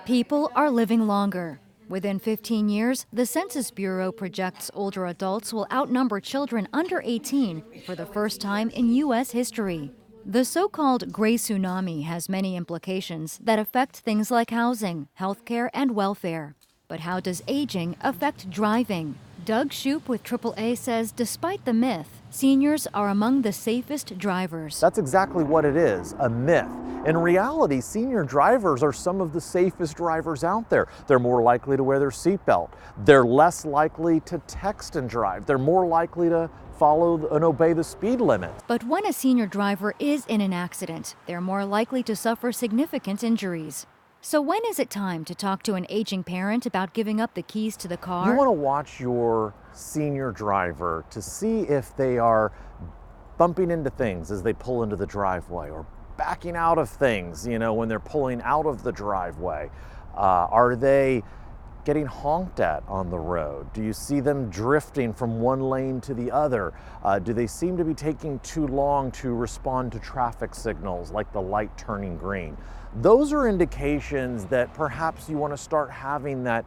People are living longer. Within 15 years, the Census Bureau projects older adults will outnumber children under 18 for the first time in U.S. history. The so-called gray tsunami has many implications that affect things like housing, healthcare, and welfare. But how does aging affect driving? Doug Shoup with AAA says despite the myth, seniors are among the safest drivers. That's exactly what it is, a myth. In reality, senior drivers are some of the safest drivers out there. They're more likely to wear their seatbelt. They're less likely to text and drive. They're more likely to follow and obey the speed limit. But when a senior driver is in an accident, they're more likely to suffer significant injuries. So when is it time to talk to an aging parent about giving up the keys to the car? You want to watch your senior driver to see if they are bumping into things as they pull into the driveway, or backing out of things, when they're pulling out of the driveway. Are they getting honked at on the road? Do you see them drifting from one lane to the other? Do they seem to be taking too long to respond to traffic signals, like the light turning green? Those are indications that perhaps you want to start having that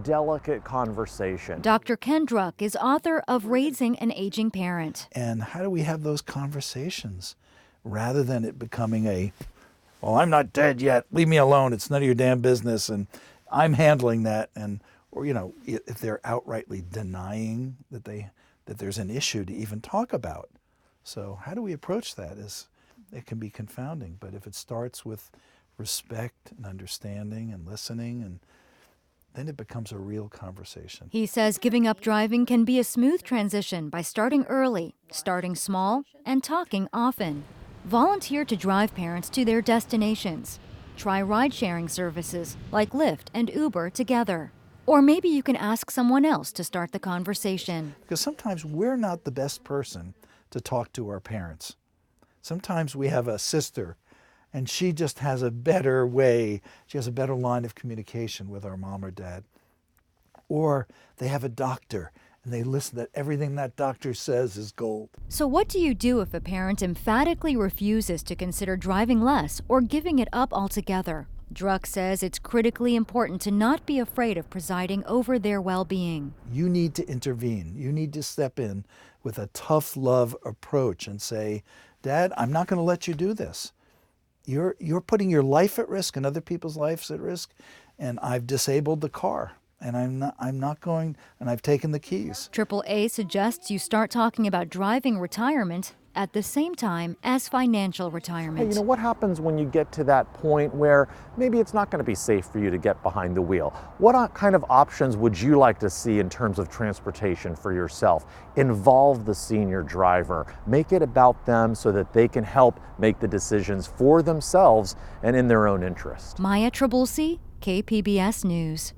delicate conversation. Dr. Ken Druck is author of Raising an Aging Parent. And how do we have those conversations rather than it becoming well, I'm not dead yet, leave me alone, it's none of your damn business, and I'm handling that, or if they're outrightly denying that there's an issue to even talk about. So how do we approach that? It can be confounding, but if it starts with respect and understanding and listening, and then it becomes a real conversation. He says giving up driving can be a smooth transition by starting early, starting small, and talking often. Volunteer to drive parents to their destinations. Try ride-sharing services like Lyft and Uber together. Or maybe you can ask someone else to start the conversation. Because sometimes we're not the best person to talk to our parents. Sometimes we have a sister, and she just has a better way, she has a better line of communication with our mom or dad. Or they have a doctor, and they listen that everything that doctor says is gold. So what do you do if a parent emphatically refuses to consider driving less or giving it up altogether? Druck says it's critically important to not be afraid of presiding over their well-being. You need to intervene. You need to step in with a tough love approach and say, Dad, I'm not going to let you do this. You're putting your life at risk and other people's lives at risk, and I've disabled the car. And I'm not going, and I've taken the keys. AAA suggests you start talking about driving retirement at the same time as financial retirement. Hey, what happens when you get to that point where maybe it's not going to be safe for you to get behind the wheel? What kind of options would you like to see in terms of transportation for yourself? Involve the senior driver. Make it about them so that they can help make the decisions for themselves and in their own interest. Maya Trabulsi, KPBS News.